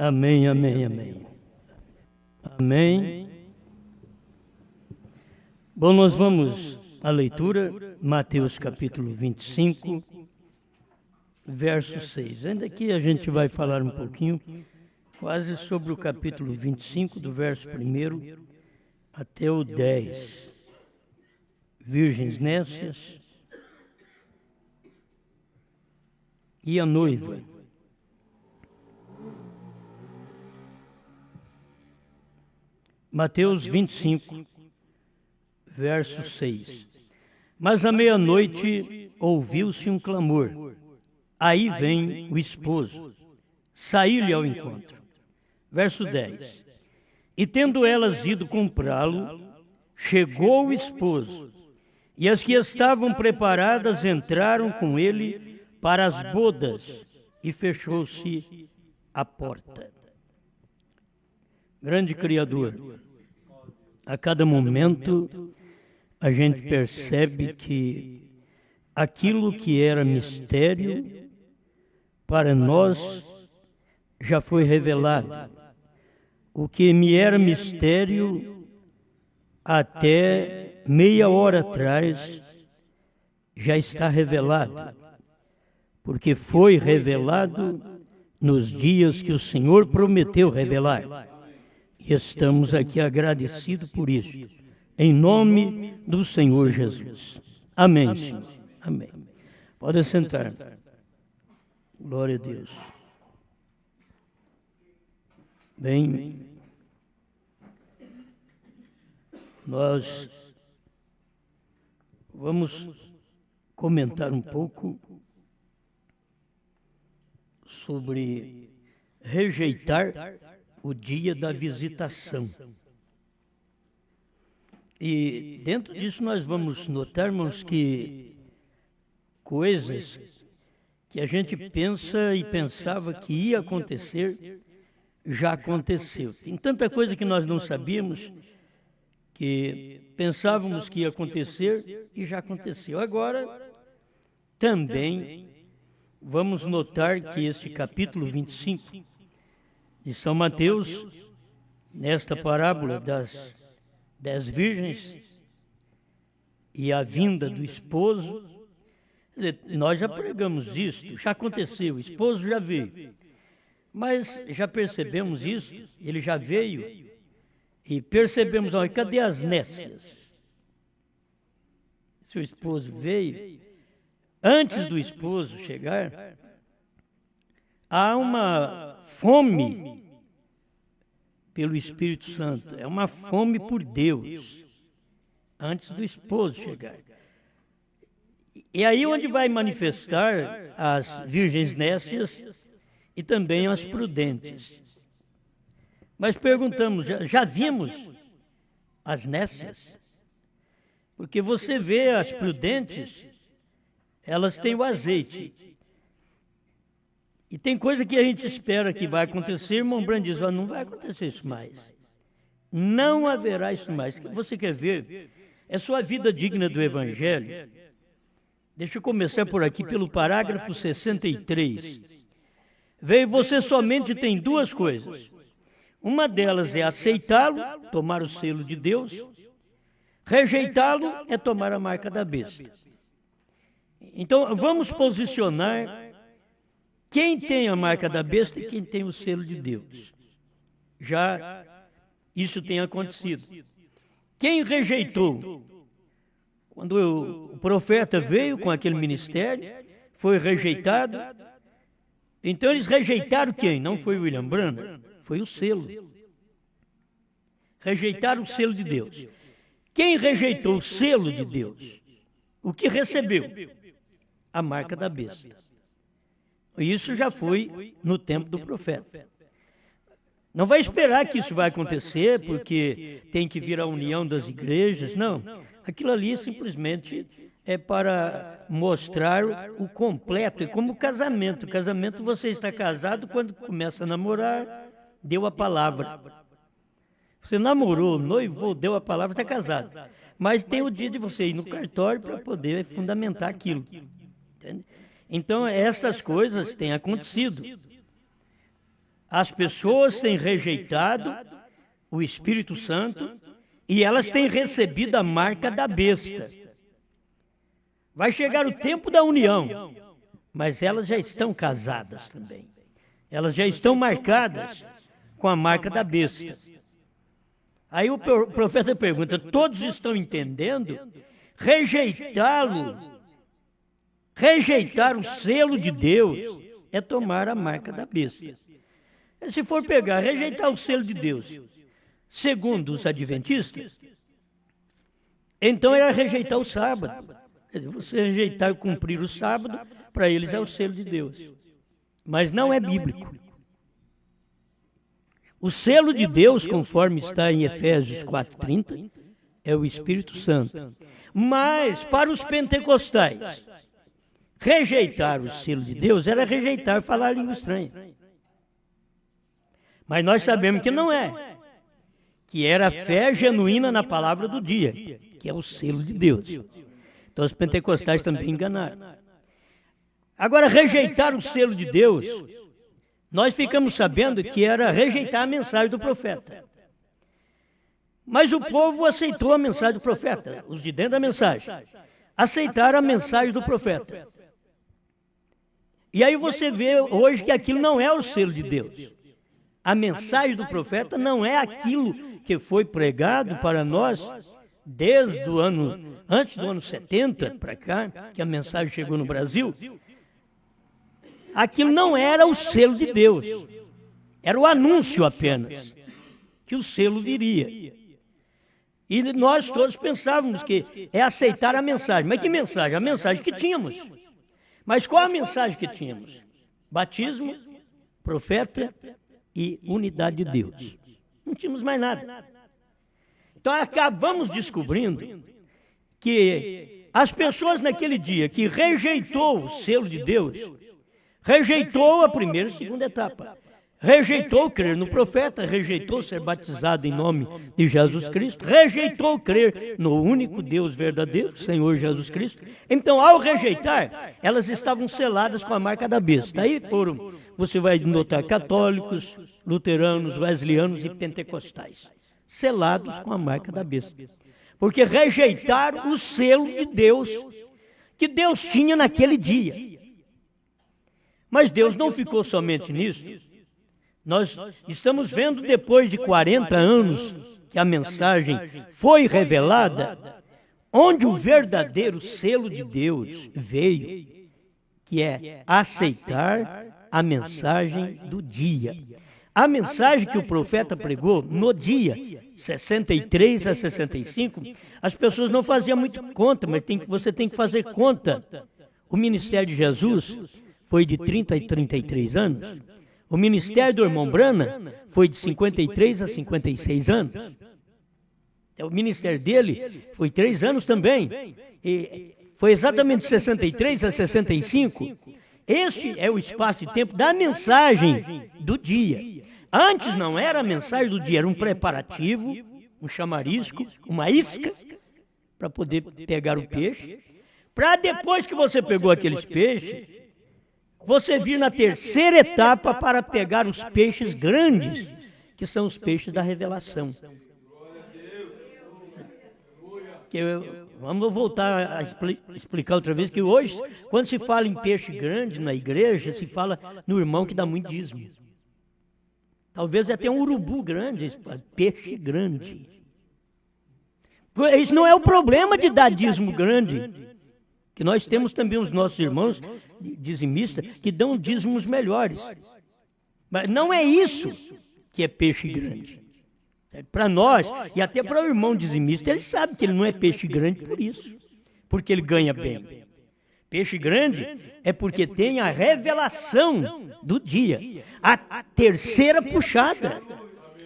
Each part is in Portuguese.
Amém, amém, amém. Amém. Bom, nós vamos à leitura, Mateus capítulo 25, verso 6. Ainda aqui a gente vai falar um pouquinho, quase sobre o capítulo 25, do verso 1 até o 10. Virgens nécias e a noiva. Mateus 25, verso 6. Mas à meia-noite ouviu-se um clamor. Aí vem o esposo. Saiu-lhe ao encontro. Verso 10. E tendo elas ido comprá-lo, chegou o esposo. E as que estavam preparadas entraram com ele para as bodas, e fechou-se a porta. Grande Criador, a cada momento a gente percebe que aquilo que era mistério para nós já foi revelado. O que me era mistério até meia hora atrás já está revelado, porque foi revelado nos dias que o Senhor prometeu revelar. E estamos aqui agradecidos por isso, em nome do Senhor Jesus. Amém, Senhor. Amém. Pode sentar. Glória a Deus. Bem, nós vamos comentar um pouco sobre rejeitar o dia da visitação. E dentro disso nós vamos notar, irmãos, que coisas que a gente pensa e pensava que ia acontecer, já aconteceu. Tem tanta coisa que nós não sabíamos, que pensávamos que ia acontecer e já aconteceu. Agora, também vamos notar que este capítulo 25 de São Mateus, nesta parábola das 10 virgens e a vinda do esposo, quer dizer, nós já pregamos isto, já aconteceu, o esposo já veio, mas já percebemos isso, ele já veio, e percebemos, olha, cadê as nécias? Se o esposo veio, antes do esposo chegar, há uma fome pelo Espírito Santo, é uma fome por Deus, antes do esposo chegar. E aí onde vai manifestar as virgens nécias e também as prudentes. Mas perguntamos, já vimos as nécias? Porque você vê as prudentes, elas têm o azeite. E tem coisa que a gente espera que vai acontecer, irmão Brando diz, não vai acontecer isso mais. Não haverá isso mais. Você quer ver? É sua vida digna do Evangelho. Deixa eu começar por aqui, pelo parágrafo 63. Veio você somente tem duas coisas. Uma delas é aceitá-lo, tomar o selo de Deus. Rejeitá-lo é tomar a marca da besta. Então, vamos posicionar quem tem a marca da besta e quem tem o selo de Deus. Já isso tem acontecido. Quem rejeitou? Quando o profeta veio com aquele ministério, foi rejeitado. Então eles rejeitaram quem? Não foi William Branham, foi o selo. Rejeitaram o selo de Deus. Quem rejeitou o selo de Deus? O que recebeu? A marca da besta. Isso já foi no tempo do profeta. Não vai esperar que isso vai acontecer, porque tem que vir a união das igrejas, não. Aquilo ali simplesmente é para mostrar o completo, é como o casamento. O casamento, você está casado, quando começa a namorar, deu a palavra. Você namorou, noivou, deu a palavra, está casado. Mas tem o dia de você ir no cartório para poder fundamentar aquilo. Entende? Então, essas coisas têm acontecido. as pessoas têm rejeitado o Espírito Santo e elas têm recebido a marca da besta. Vai chegar o tempo da união, mas elas já estão casadas também. Elas já estão marcadas com a marca da besta. Aí o profeta pergunta, todos estão entendendo? Rejeitar o selo de Deus é tomar a marca da besta. Se for pegar, rejeitar o selo de Deus, segundo os adventistas, então era rejeitar o sábado. Quer dizer, você rejeitar cumprir o sábado, para eles é o selo de Deus. Mas não é bíblico. O selo de Deus, conforme está em Efésios 4:30, é o Espírito Santo. Mas, para os pentecostais, rejeitar o selo de Deus era rejeitar falar língua estranha. Mas nós sabemos que não é. Que era a fé genuína na palavra do dia, que é o selo de Deus. Então os pentecostais também enganaram. Agora, rejeitar o selo de Deus, nós ficamos sabendo que era rejeitar a mensagem do profeta. Mas o povo aceitou a mensagem do profeta, os de dentro da mensagem. Aceitaram a mensagem do profeta. E aí você vê hoje que aquilo não é o selo de Deus. A mensagem do profeta não é aquilo que foi pregado para nós desde o ano, antes do ano 70 para cá, que a mensagem chegou no Brasil. Aquilo não era o selo de Deus. Era o anúncio apenas, que o selo viria. E nós todos pensávamos que é aceitar a mensagem. Mas que mensagem? A mensagem que tínhamos. Mas qual a mensagem que tínhamos? Batismo, profeta e unidade de Deus. Não tínhamos mais nada. Então acabamos descobrindo que as pessoas naquele dia que rejeitou o selo de Deus, rejeitou a primeira e segunda etapa. Rejeitou crer no profeta, rejeitou ser batizado em nome de Jesus Cristo, rejeitou crer no único Deus verdadeiro, Senhor Jesus Cristo. Então, ao rejeitar, elas estavam seladas com a marca da besta. Aí foram, você vai notar, católicos, luteranos, wesleyanos e pentecostais, selados com a marca da besta. Porque rejeitaram o selo de Deus, que Deus tinha naquele dia. Mas Deus não ficou somente nisso. Nós estamos vendo, depois de 40 anos que a mensagem foi revelada, onde o verdadeiro selo de Deus veio, que é aceitar a mensagem do dia. A mensagem que o profeta pregou no dia 63 a 65, as pessoas não faziam muito conta, mas você tem que fazer conta. O ministério de Jesus foi de 30 a 33 anos. O ministério do irmão Branham foi de 53 a 56 anos. O ministério dele foi 3 anos também. E foi exatamente de 63 a 65. Este é o espaço de tempo da mensagem do dia. Antes não era a mensagem do dia, era um preparativo, um chamarisco, uma isca, para poder pegar o peixe. Para depois que você pegou aqueles peixes, você vir na terceira etapa para pegar os peixes grandes, que são os peixes da revelação. Vamos voltar a explicar outra vez que hoje, quando se fala em peixe grande na igreja, se fala no irmão que dá muito dízimo. Talvez até um urubu grande, peixe grande. Isso não é o problema de dar dízimo grande. Que nós temos também os nossos irmãos dizimistas que dão dízimos melhores. Mas não é isso que é peixe grande. Para nós, e até para o irmão dizimista, ele sabe que ele não é peixe grande por isso, porque ele ganha bem. Peixe grande é porque tem a revelação do dia, a terceira puxada.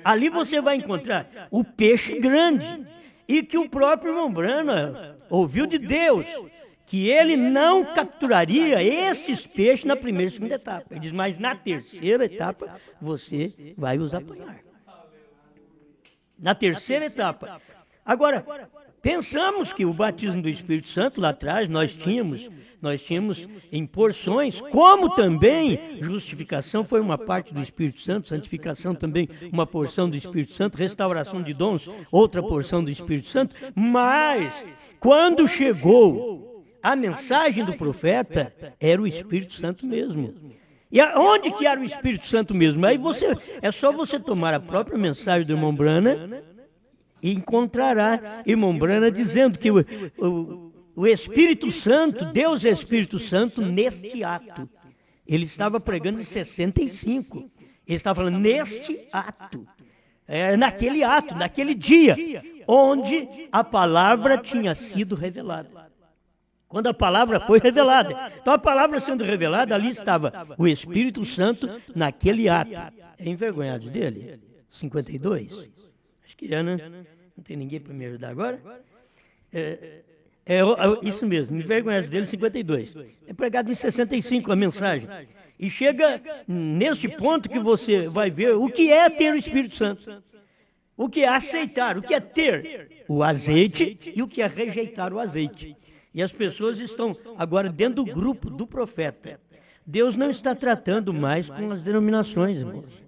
Ali você vai encontrar o peixe grande, e que o próprio irmão Branham ouviu de Deus, que ele não capturaria estes peixes na primeira e segunda etapa. Ele diz, mas na terceira etapa você vai os apanhar. Na terceira etapa, Agora, pensamos que o batismo do Espírito Santo, lá atrás, nós tínhamos em porções, como também justificação foi uma parte do Espírito Santo, santificação também uma porção do Espírito Santo, restauração de dons, outra porção do Espírito Santo, mas quando chegou a mensagem do profeta, era o Espírito Santo mesmo. E onde que era o Espírito Santo mesmo? Aí é só você tomar a própria mensagem do irmão Brana e encontrará irmão Brana dizendo que o Espírito Santo, Deus é Espírito Santo neste ato. Ele estava pregando em 65. Ele estava falando neste ato. Naquele ato, naquele dia, onde a palavra tinha sido revelada. Quando a palavra foi revelada. Então a palavra sendo revelada, ali estava o Espírito Santo naquele ato. É envergonhado dele? 52? Acho que é, né? Não tem ninguém para me ajudar agora? Isso mesmo, envergonhados dele, 52. É pregado em 65 a mensagem. E chega neste ponto que você vai ver o que é ter o Espírito Santo. O que é aceitar, o que é ter o azeite e o que é rejeitar o azeite. E as pessoas estão agora dentro do grupo do profeta. Deus não está tratando mais com as denominações, irmãos.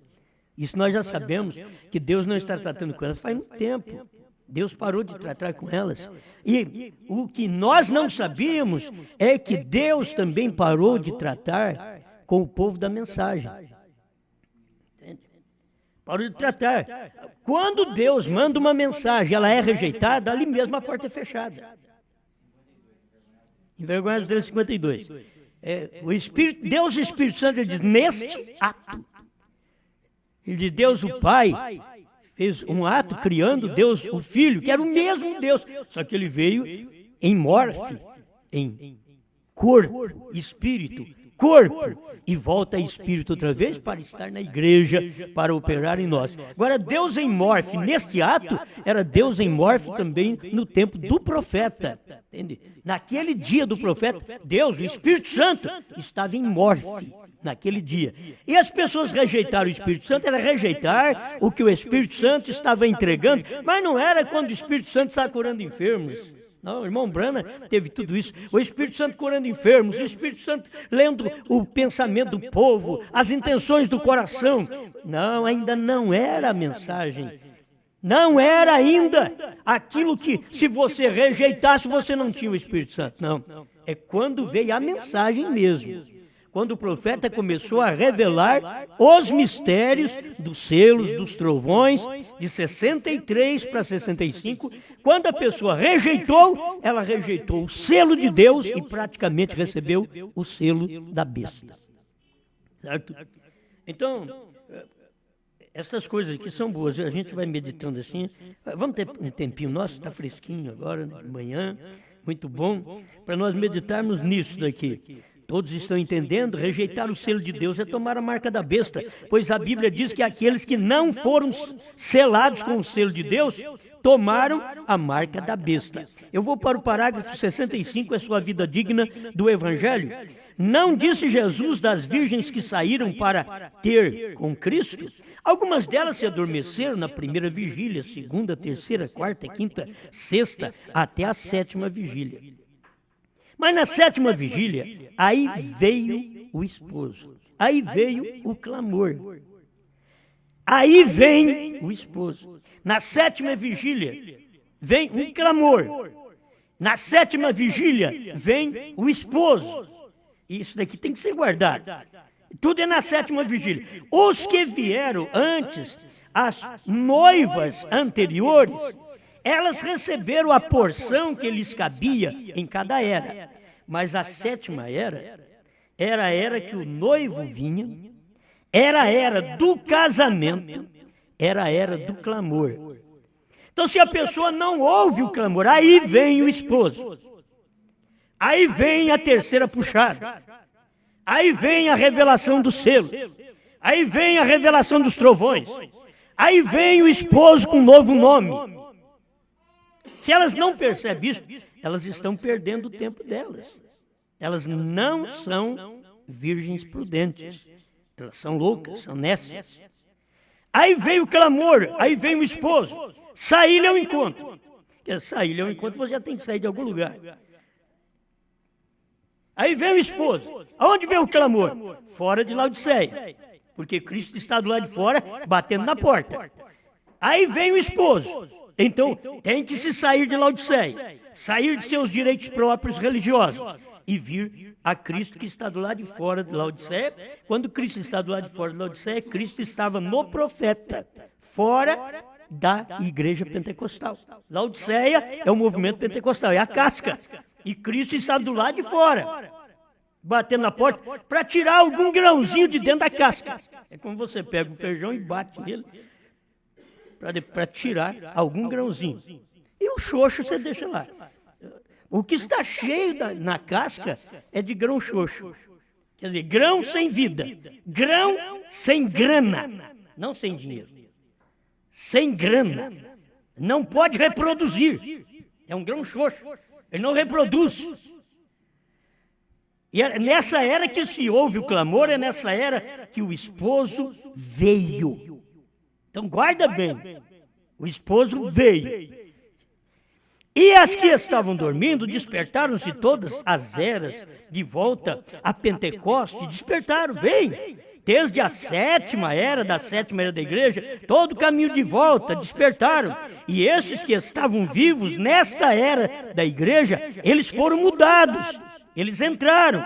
Isso nós já sabemos, que Deus não está tratando com elas faz muito tempo. Deus parou de tratar com elas. E o que nós não sabíamos é que Deus também parou de tratar com o povo da mensagem. Entende? Parou de tratar. Quando Deus manda uma mensagem, ela é rejeitada, ali mesmo a porta é fechada. Envergonhados dele, 52. Deus, o Espírito Santo, ele diz, neste ato. Ele diz, Deus o Pai fez um ato criando Deus o Filho, que era o mesmo Deus, só que ele veio em morfe, em corpo, espírito, corpo, e volta a espírito outra vez para estar na igreja, para operar em nós. Agora, Deus em morfe, neste ato, era Deus em morfe também no tempo do profeta. Entende? Naquele dia do profeta, Deus, o Espírito Santo, estava em morfe. Naquele dia. E as pessoas rejeitaram o Espírito Santo, era rejeitar o que o Espírito Santo estava entregando, mas não era quando o Espírito Santo estava curando enfermos. Não, o irmão Brana teve tudo isso. O Espírito Santo curando enfermos, o Espírito Santo lendo o pensamento do povo, as intenções do coração. Não, ainda não era a mensagem. Não era ainda aquilo que, se você rejeitasse, você não tinha o Espírito Santo. Não, é quando veio a mensagem mesmo. Quando o profeta começou a revelar os mistérios dos selos, dos trovões, de 63 para 65, quando a pessoa rejeitou, ela rejeitou o selo de Deus e praticamente recebeu o selo da besta. Certo? Então, essas coisas aqui são boas, a gente vai meditando assim. Vamos ter um tempinho nosso, está fresquinho agora, né, de manhã, muito bom, para nós meditarmos nisso daqui. Todos estão entendendo? Rejeitar o selo de Deus é tomar a marca da besta, pois a Bíblia diz que aqueles que não foram selados com o selo de Deus, tomaram a marca da besta. Eu vou para o parágrafo 65, é sua vida digna do Evangelho. Não disse Jesus das virgens que saíram para ter com Cristo? Algumas delas se adormeceram na primeira vigília, segunda, terceira, quarta, quinta, sexta, até a sétima vigília. Mas na sétima vigília, aí veio o esposo, aí veio o clamor, aí vem o esposo. Na sétima vigília, vem um clamor, na sétima vigília, vem o esposo. Isso daqui tem que ser guardado. Tudo é na sétima vigília. Os que vieram antes, as noivas anteriores, elas receberam a porção que lhes cabia em cada era. Mas a sétima era a era que o noivo vinha, era a era do casamento, era a era do clamor. Então, se a pessoa não ouve o clamor, aí vem o esposo. Aí vem a terceira puxada. Aí vem a revelação do selo. Aí vem a revelação dos trovões. Aí vem o esposo com um novo nome. Se elas não percebem isso, elas estão perdendo o tempo delas. Elas não são virgens prudentes. Elas são loucas, são nécias. Aí vem o clamor, aí vem o esposo. Saí-lhe ao encontro. Porque sair é um encontro, você já tem que sair de algum lugar. Aí vem o esposo. Aonde vem o clamor? Fora de Laodiceia. Porque Cristo está do lado de fora, batendo na porta. Aí vem o esposo. Então, tem que se sair de Laodiceia. Sair de seus direitos próprios religiosos. E vir a Cristo que está do lado de fora de Laodiceia. Quando Cristo está do lado de fora de Laodiceia, Cristo estava no profeta. Fora da igreja pentecostal. Laodiceia é o movimento pentecostal, é a casca. E Cristo está do lado de fora, batendo na porta, para tirar algum grãozinho de dentro da casca. É como você pega o feijão e bate nele, para tirar algum grãozinho. E o xoxo você deixa lá. O que está cheio na casca é de grão xoxo. Quer dizer, grão sem vida. Grão sem grana. Não sem dinheiro. Sem grana. Não pode reproduzir. É um grão xoxo. Ele não reproduz. E é nessa era que se ouve o clamor, é nessa era que o esposo veio. Então guarda bem. O esposo veio. E as que estavam dormindo, despertaram-se todas as eras de volta a Pentecoste, despertaram, veio. Desde a sétima era, da sétima era da igreja, todo o caminho de volta, despertaram. E esses que estavam vivos nesta era da igreja, eles foram mudados, eles entraram.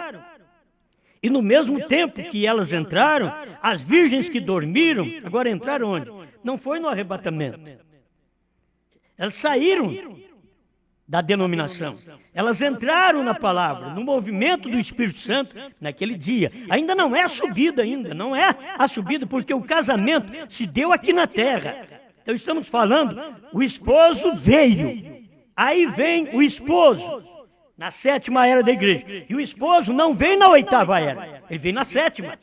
E no mesmo tempo que elas entraram, as virgens que dormiram, agora entraram onde? Não foi no arrebatamento. Elas saíram da denominação. Elas entraram na palavra, no movimento do Espírito Santo naquele dia. Ainda não é a subida ainda, não é a subida, porque o casamento se deu aqui na terra. Então estamos falando, o esposo veio. Aí vem o esposo, na sétima era da igreja. E o esposo não vem na oitava era, ele vem na sétima.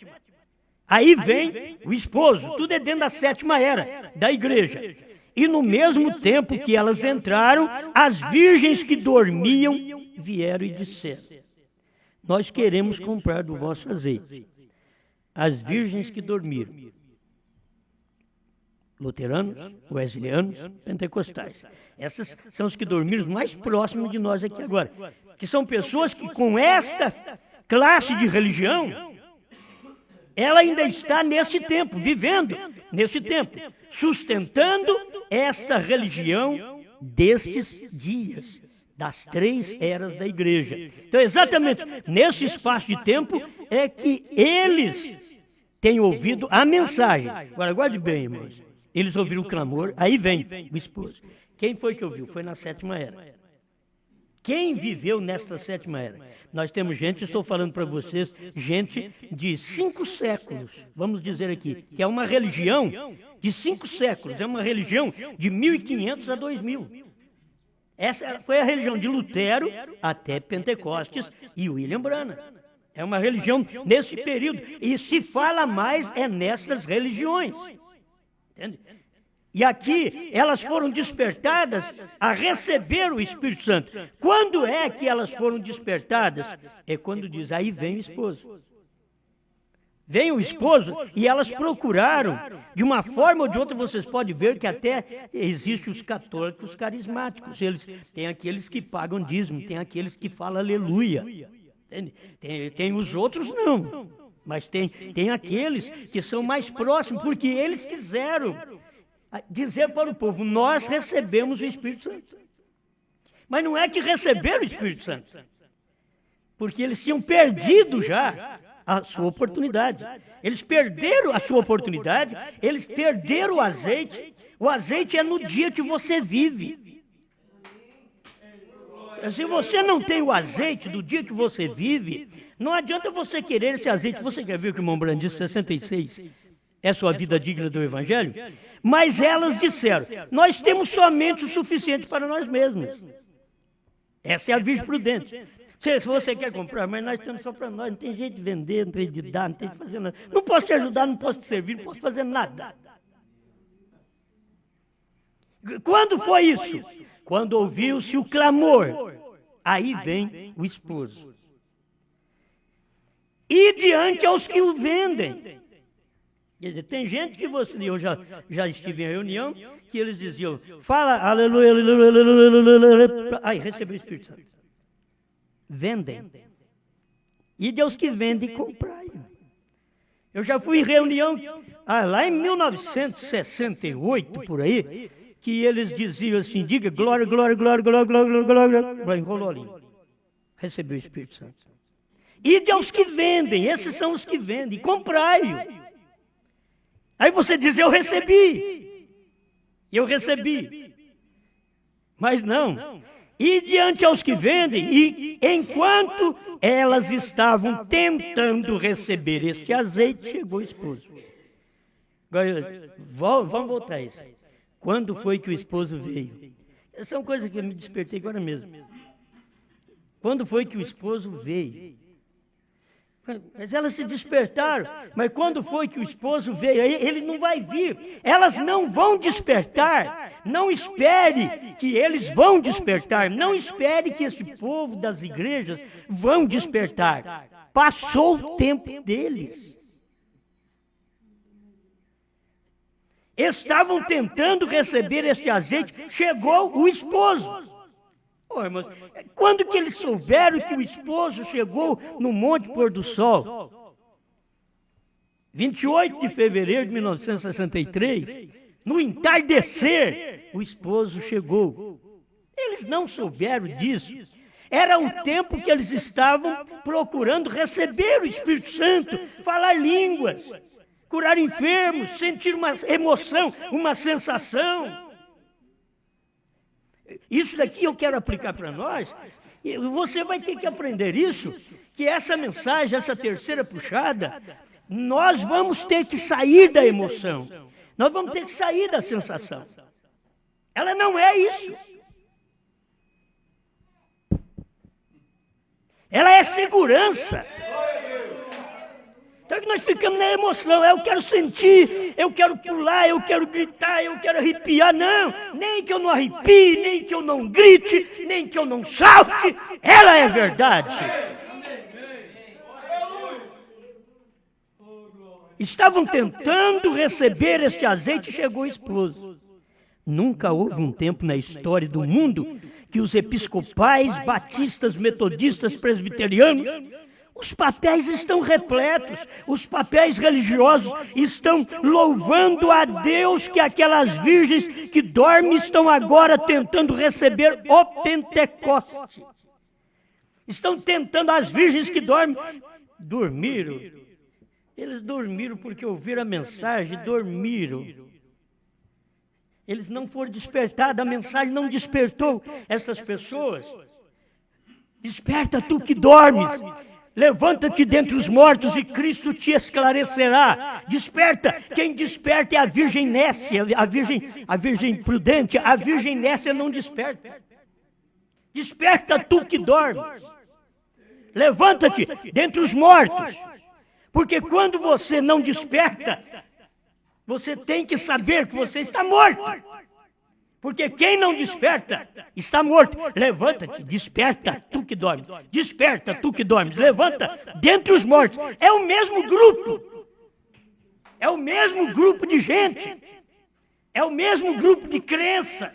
Aí vem o esposo, tudo é dentro da sétima era da igreja. E no mesmo tempo que elas entraram, as virgens que dormiam vieram e disseram: nós queremos comprar do vosso azeite. As virgens que dormiram. Luteranos, wesleyanos, pentecostais. Essas são os que dormiram mais próximos de nós aqui agora. Que são pessoas que com esta classe de religião, ela ainda está nesse tempo, vivendo nesse tempo, sustentando esta religião destes dias, das três eras da igreja. Então, exatamente nesse espaço de tempo é que eles têm ouvido a mensagem. Agora, guarde bem, irmãos. Eles ouviram o clamor, aí vem o esposo. Quem foi que ouviu? Foi na sétima era. Quem viveu nesta sétima era? Nós temos gente, estou falando para vocês, gente de 5 séculos, vamos dizer aqui, que é uma religião de 5 séculos, é uma religião de 1500 a 2000. Essa foi a religião de Lutero até Pentecostes e William Branham. É uma religião nesse período, e se fala mais é nessas religiões. Entende? E aqui elas foram despertadas a receber o Espírito Santo. Quando é que elas foram despertadas? É quando diz, aí vem o esposo. Vem o esposo e elas procuraram, de uma forma ou de outra, vocês podem ver que até existem os católicos carismáticos. Eles têm aqueles que pagam dízimo, tem aqueles que falam aleluia. Tem os outros não, mas tem aqueles que são mais próximos, porque eles quiseram dizer para o povo, nós recebemos o Espírito Santo. Mas não é que receberam o Espírito Santo, porque eles tinham perdido já a sua oportunidade. Eles perderam a sua oportunidade, eles perderam o azeite. O azeite é no dia que você vive. Se você não tem o azeite do dia que você vive, não adianta você querer esse azeite. Você quer ver o que o irmão Branham disse, 66? É sua vida digna do Evangelho? Mas elas disseram, nós temos somente o suficiente para nós mesmos. Essa é a virgem prudente. Se você quer comprar, mas nós temos só para nós, não tem jeito de vender, não tem de dar, não tem de fazer nada. Não posso te ajudar, não posso te servir, não posso fazer nada. Quando foi isso? Quando ouviu-se o clamor, aí vem o esposo. E diante aos que o vendem. Quer dizer, tem gente que eu já estive em reunião, que eles diziam, fala, aleluia, aleluia, aleluia, aleluia, aí recebeu o Espírito Santo. Vendem. E Deus que vende e comprai. Eu já fui em reunião, lá em 1968, por aí, que eles diziam assim, diga glória, glória, glória, glória, glória, glória, glória, enrolou ali. Recebeu o Espírito Santo. E Deus que vendem, esses são os que vendem, comprai-o. Aí você diz, eu recebi. Mas não. E diante aos que vendem, e enquanto elas estavam tentando receber este azeite, chegou o esposo. Agora, vamos voltar a isso. Quando foi que o esposo veio? Essas são coisas que eu me despertei agora mesmo. Quando foi que o esposo veio? Mas elas se despertaram. Mas quando foi que o esposo veio? Ele não vai vir. Elas não vão despertar. Não espere que eles vão despertar. Não espere que esse povo das igrejas vão despertar. Passou o tempo deles. Estavam tentando receber este azeite. Chegou o esposo. Oh, irmãos, quando que eles souberam que o esposo chegou no Monte Pôr do Sol? 28 de fevereiro de 1963, no entardecer, o esposo chegou. Eles não souberam disso. Era o tempo que eles estavam procurando receber o Espírito Santo, falar línguas, curar enfermos, sentir uma emoção, uma sensação. Isso daqui eu quero aplicar para nós, e você vai ter que aprender isso, que essa mensagem, essa terceira puxada, nós vamos ter que sair da emoção, nós vamos ter que sair da sensação. Ela não é isso. Ela é segurança. Então nós ficamos na emoção, eu quero sentir, eu quero pular, eu quero gritar, eu quero arrepiar. Não, nem que eu não arrepie, nem que eu não grite, nem que eu não salte, ela é verdade. Estavam tentando receber este azeite e chegou o esposo. Nunca houve um tempo na história do mundo que os episcopais, batistas, metodistas, presbiterianos, os papéis estão repletos, os papéis religiosos estão louvando a Deus que aquelas virgens que dormem estão agora tentando receber o Pentecoste. Estão tentando, as virgens que dormiram. Eles dormiram porque ouviram a mensagem, dormiram. Eles não foram despertados, a mensagem não despertou essas pessoas. Desperta tu que dormes. Levanta-te dentre os mortos e Cristo te esclarecerá. Desperta. Quem desperta é a Virgem Nécia, a Virgem prudente. A Virgem Nécia não desperta. Desperta tu que dormes. Levanta-te dentre os mortos. Porque quando você não desperta, você tem que saber que você está morto. Porque quem não desperta está morto. Levanta-te, desperta tu que dormes. Desperta tu que dormes. Levanta dentre os mortos. É o mesmo grupo. É o mesmo grupo de gente. É o mesmo grupo de crença.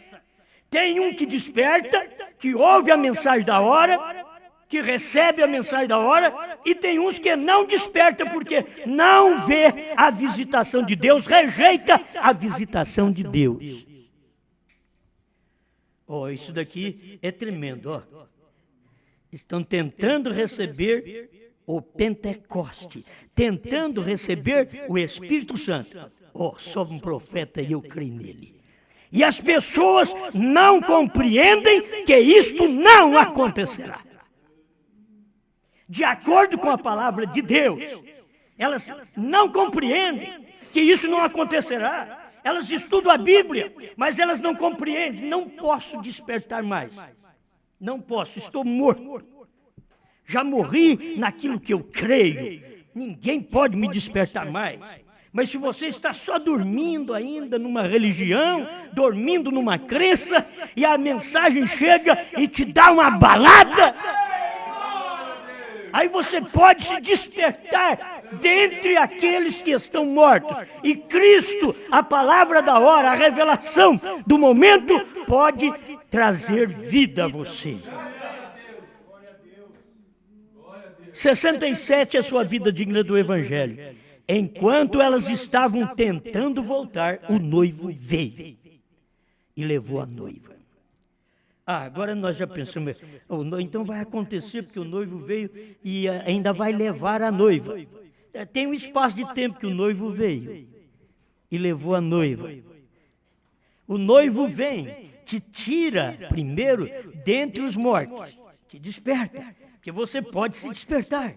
Tem um que desperta, que ouve a mensagem da hora, que recebe a mensagem da hora, e tem uns que não desperta porque não vê a visitação de Deus, rejeita a visitação de Deus. Isso daqui é tremendo, Estão tentando receber o Pentecoste, tentando receber o Espírito Santo. Só um profeta e eu creio nele. E as pessoas não compreendem que isto não acontecerá. De acordo com a palavra de Deus, elas não compreendem que isso não acontecerá. Elas estudam a Bíblia, mas elas não compreendem. Não posso despertar mais. Não posso, estou morto. Já morri naquilo que eu creio. Ninguém pode me despertar mais. Mas se você está só dormindo ainda numa religião, dormindo numa crença, e a mensagem chega e te dá uma balada, aí você pode se despertar dentre aqueles que estão mortos. E Cristo, a palavra da hora, a revelação do momento, pode trazer vida a você. 67 é a sua vida digna do Evangelho. Enquanto elas estavam tentando voltar, o noivo veio e levou a noiva. Agora nós já pensamos, então vai acontecer porque o noivo veio e ainda vai levar a noiva. Tem um espaço de tempo que o noivo veio e levou a noiva. O noivo vem, te tira primeiro dentre os mortos, te desperta, porque você pode se despertar.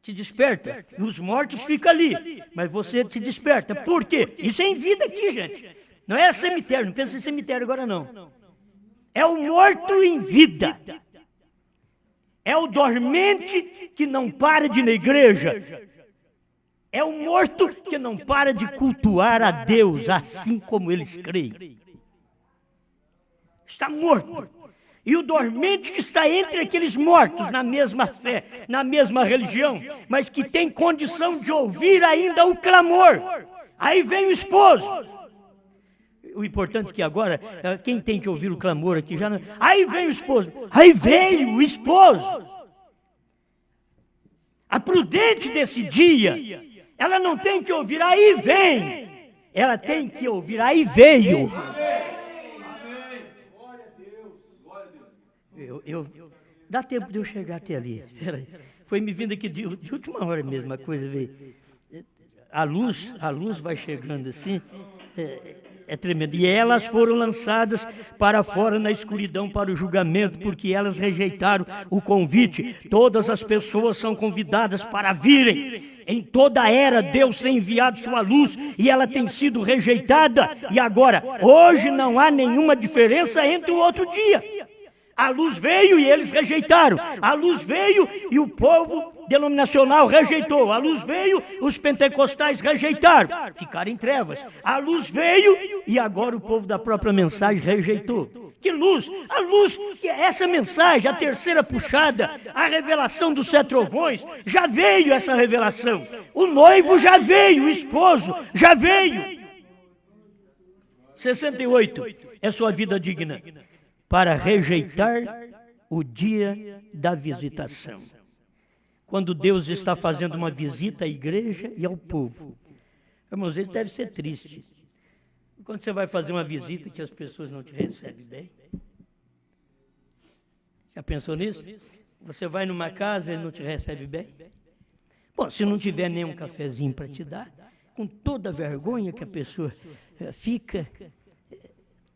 Te desperta, e os mortos ficam ali, mas você te desperta. Por quê? Isso é em vida aqui, gente. Não é cemitério, não pensa em cemitério agora não. É o morto em vida. É o dormente que não para de ir na igreja. É o morto que não para de cultuar a Deus, assim como eles creem. Está morto. E o dormente que está entre aqueles mortos, na mesma fé, na mesma religião, mas que tem condição de ouvir ainda o clamor. Aí vem o esposo. O importante é que agora, quem tem que ouvir o clamor aqui já não... Aí vem o esposo. Aí veio o esposo. A prudente desse dia, ela não tem que ouvir, aí vem. Ela tem que ouvir, aí veio. Dá tempo de eu chegar até ali. Foi me vindo aqui de última hora mesmo, a coisa veio. A luz vai chegando assim, é tremendo. E elas foram lançadas para fora na escuridão para o julgamento, porque elas rejeitaram o convite. Todas as pessoas são convidadas para virem. Em toda a era, Deus tem enviado sua luz e ela tem sido rejeitada. E agora, hoje não há nenhuma diferença entre o outro dia. A luz veio e eles rejeitaram. A luz veio e o povo denominacional rejeitou. A luz veio, os pentecostais rejeitaram. Ficaram em trevas. A luz veio e agora o povo da própria mensagem rejeitou. Que luz? A luz, que é essa mensagem, a terceira puxada, a revelação dos 7 trovões, já veio essa revelação. O noivo já veio, o esposo já veio. 68 é sua vida digna. Para rejeitar o dia da visitação. Quando Deus está fazendo uma visita à igreja e ao povo. Irmãos, isso deve ser triste. Quando você vai fazer uma visita que as pessoas não te recebem bem. Já pensou nisso? Você vai numa casa e não te recebe bem? Bom, se não tiver nem um cafezinho para te dar, com toda a vergonha que a pessoa fica...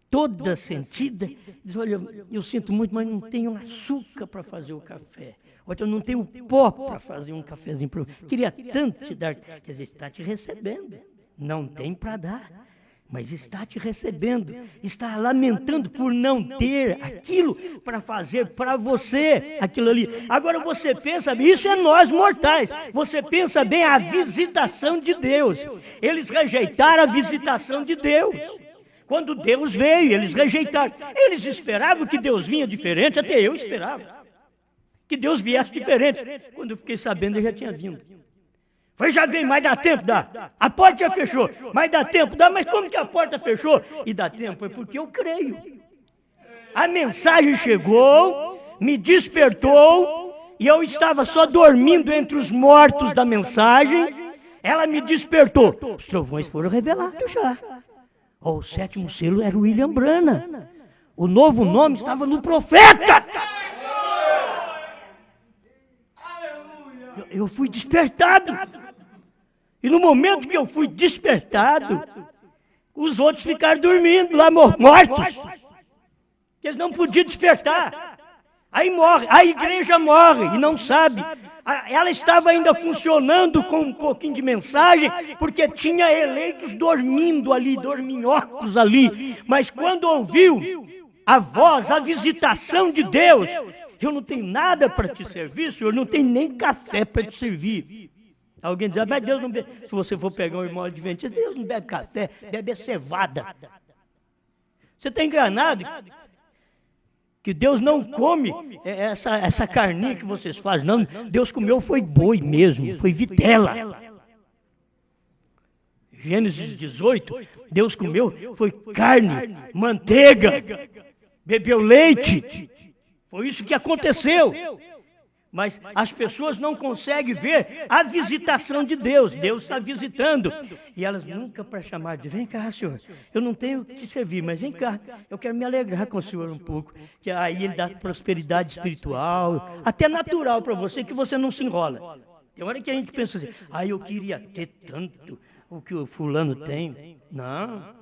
toda sentida, diz, olha, eu sinto muito, mas não tenho açúcar para fazer o café. Outra, eu não tenho pó para fazer um cafezinho para você. Queria tanto te dar, quer dizer, está te recebendo. Não tem para dar, mas está te recebendo. Está lamentando por não ter aquilo para fazer para você, aquilo ali. Agora você pensa, isso é nós mortais. Você pensa bem a visitação de Deus. Eles rejeitaram a visitação de Deus. Quando Deus veio, eles rejeitaram. Eles esperavam que Deus vinha diferente, até eu esperava. Que Deus viesse diferente. Quando eu fiquei sabendo, ele já tinha vindo. Falei, já vem, mas dá tempo? Dá. A porta já fechou, mas dá tempo? Dá, mas como que a porta fechou? E dá tempo? É porque eu creio. A mensagem chegou, me despertou, e eu estava só dormindo entre os mortos da mensagem. Ela me despertou. Os trovões foram revelados já. O 7º selo era o William Branham. O novo nome estava no profeta. Eu fui despertado. E no momento que eu fui despertado, os outros ficaram dormindo lá, mortos. Eles não podiam despertar. Aí morre, a igreja morre e não sabe. Ela estava ainda funcionando com um pouquinho de mensagem, porque tinha eleitos dormindo ali, dorminhocos ali. Mas quando ouviu a voz, a visitação de Deus, eu não tenho nada para te servir, Senhor, não tenho nem café para te servir. Alguém diz, mas Deus não bebe. Se você for pegar um irmão adventista, Deus não bebe café, bebe cevada. Você está enganado. Que Deus não come essa carninha que vocês fazem, não. Deus comeu foi boi mesmo, foi vitela. Gênesis 18, Deus comeu foi carne, manteiga, bebeu leite. Foi isso que aconteceu. Mas as pessoas não conseguem ver a visitação de Deus. Deus está visitando. E elas nunca para chamar de, vem cá, Senhor, eu não tenho que te servir, mas vem cá, eu quero me alegrar com o Senhor um pouco. Que aí Ele dá prosperidade espiritual, até natural para você, que você não se enrola. Tem hora que a gente pensa assim, eu queria ter tanto o que o fulano tem. Não,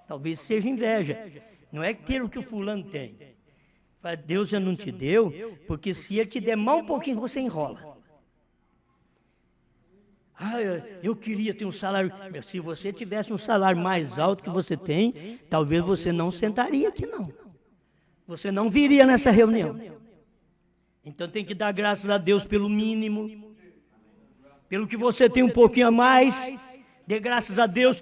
talvez seja inveja. Não é ter o que o fulano tem. Deus já não te deu, porque se Ele te der mal um pouquinho, você enrola. Eu queria ter um salário. Se você tivesse um salário mais alto que você tem, talvez você não sentaria aqui, não. Você não viria nessa reunião. Então tem que dar graças a Deus pelo mínimo, pelo que você tem um pouquinho a mais. Dê graças a Deus.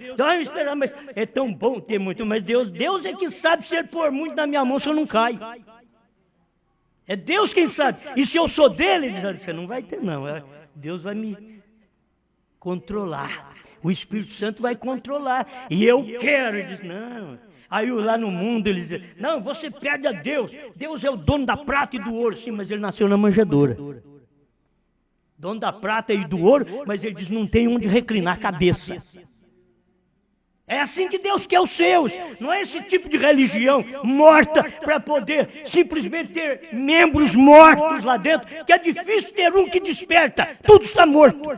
Mas é tão bom ter muito, mas Deus é que sabe se Ele pôr muito na minha mão, se eu não caio. É Deus quem sabe. E se eu sou dele, ele diz, você não vai ter, não. Deus vai me controlar. O Espírito Santo vai controlar. E eu quero. Ele diz, não. Aí lá no mundo ele diz, não, você pede a Deus. Deus é o dono da prata e do ouro. Sim, mas ele nasceu na manjedoura. Dono da prata e do ouro, mas ele diz, não tem onde reclinar a cabeça. É assim que Deus quer os seus. Não é esse tipo de religião morta para poder simplesmente ter membros mortos lá dentro, que é difícil ter um que desperta. Tudo está morto.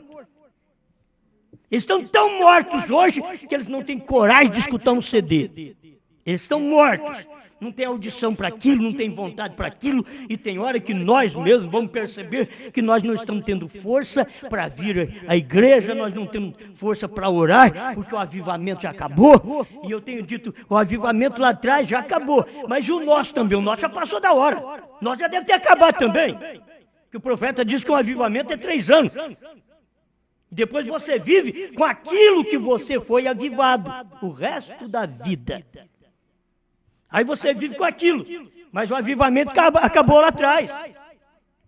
Eles estão tão mortos hoje que eles não têm coragem de escutar um CD. Eles estão mortos. Não tem audição para aquilo, não tem vontade para aquilo, e tem hora que nós mesmos vamos perceber que nós não estamos tendo força para vir à igreja, nós não temos força para orar, porque o avivamento já acabou, e eu tenho dito, o avivamento lá atrás já acabou, mas o nosso também, o nosso já passou da hora, nós já deve ter acabado também, que o profeta diz que o avivamento é 3 anos, depois você vive com aquilo que você foi avivado, o resto da vida. Aí você vive com aquilo, mas o avivamento acabou lá atrás.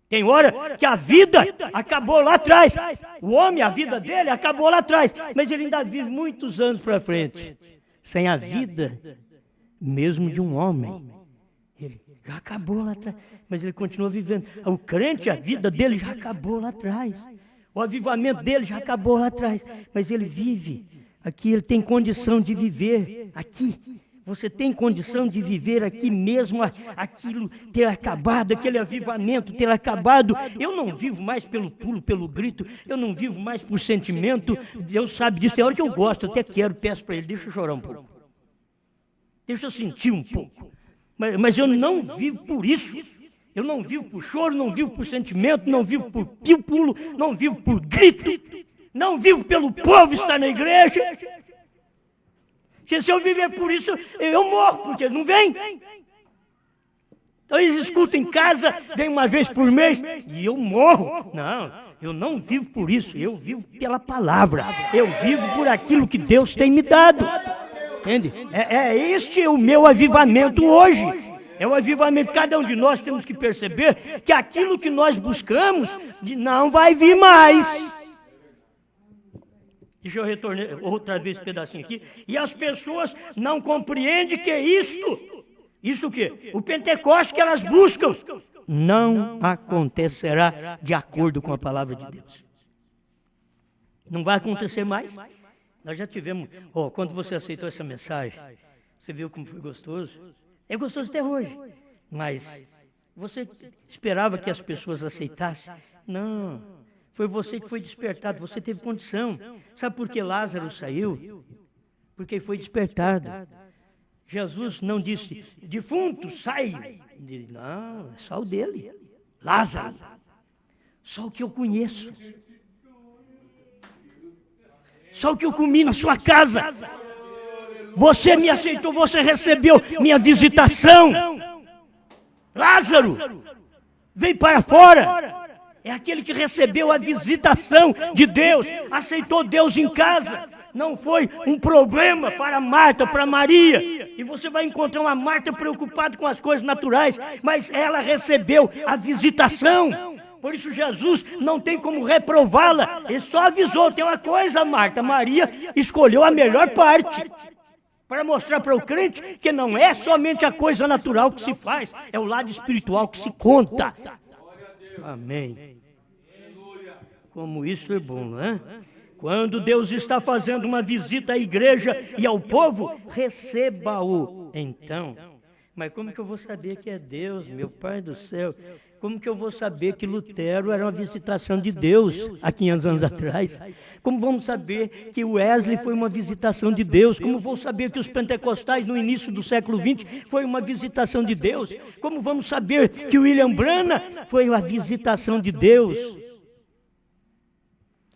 Tem hora que a vida acabou lá atrás. O homem, a vida dele acabou lá atrás, mas ele ainda vive muitos anos para frente. Sem a vida mesmo de um homem. Ele já acabou lá atrás, mas ele continua vivendo. O crente, a vida dele já acabou lá atrás. O avivamento dele já acabou lá atrás, mas ele vive aqui, ele tem condição de viver aqui. Você tem condição de viver aqui mesmo aquilo ter acabado, aquele avivamento ter acabado. Eu não vivo mais pelo pulo, pelo grito, eu não vivo mais por sentimento. Deus sabe disso, tem hora que eu gosto, até quero, peço para Ele, deixa eu chorar um pouco. Deixa eu sentir um pouco. Mas eu não vivo por isso. Eu não vivo por choro, não vivo por sentimento, não vivo por pulo, não vivo por grito, não vivo pelo povo estar na igreja. Se eu viver por isso, eu morro, porque não vem. Então eles escutam em casa, vem uma vez por mês, e eu morro. Não, eu não vivo por isso, eu vivo pela palavra. Eu vivo por aquilo que Deus tem me dado. Entende? Este é o meu avivamento hoje. É o avivamento. Cada um de nós temos que perceber que aquilo que nós buscamos não vai vir mais. Deixa eu retornar outra vez esse pedacinho aqui. E as pessoas não compreendem que isto o quê? O Pentecostes que elas buscam não acontecerá de acordo com a palavra de Deus. Não vai acontecer mais. Nós já tivemos, quando você aceitou essa mensagem, você viu como foi gostoso? É gostoso até hoje. Mas você esperava que as pessoas aceitassem? Não. Foi você que foi despertado, você teve condição. Sabe por que Lázaro saiu? Porque foi despertado. Jesus não disse, defunto, sai. Não, é só o dele. Lázaro, só o que eu conheço. Só o que eu comi na sua casa. Você me aceitou, você recebeu minha visitação. Lázaro, vem para fora. É aquele que recebeu a visitação de Deus, aceitou Deus em casa, não foi um problema para Marta, para Maria. E você vai encontrar uma Marta preocupada com as coisas naturais, mas ela recebeu a visitação. Por isso Jesus não tem como reprová-la. Ele só avisou, tem uma coisa, Marta, Maria escolheu a melhor parte. Para mostrar para o crente que não é somente a coisa natural que se faz, é o lado espiritual que se conta. Amém. Como isso é bom, não é? Quando Deus está fazendo uma visita à igreja e ao povo, receba-o. Então, mas como que eu vou saber que é Deus, meu Pai do céu? Como que eu vou saber que Lutero era uma visitação de Deus há 500 anos atrás? Como vamos saber que Wesley foi uma visitação de Deus? Como vou saber que os pentecostais no início do século XX foi uma visitação de Deus? Como vamos saber que William Branham foi uma visitação de Deus?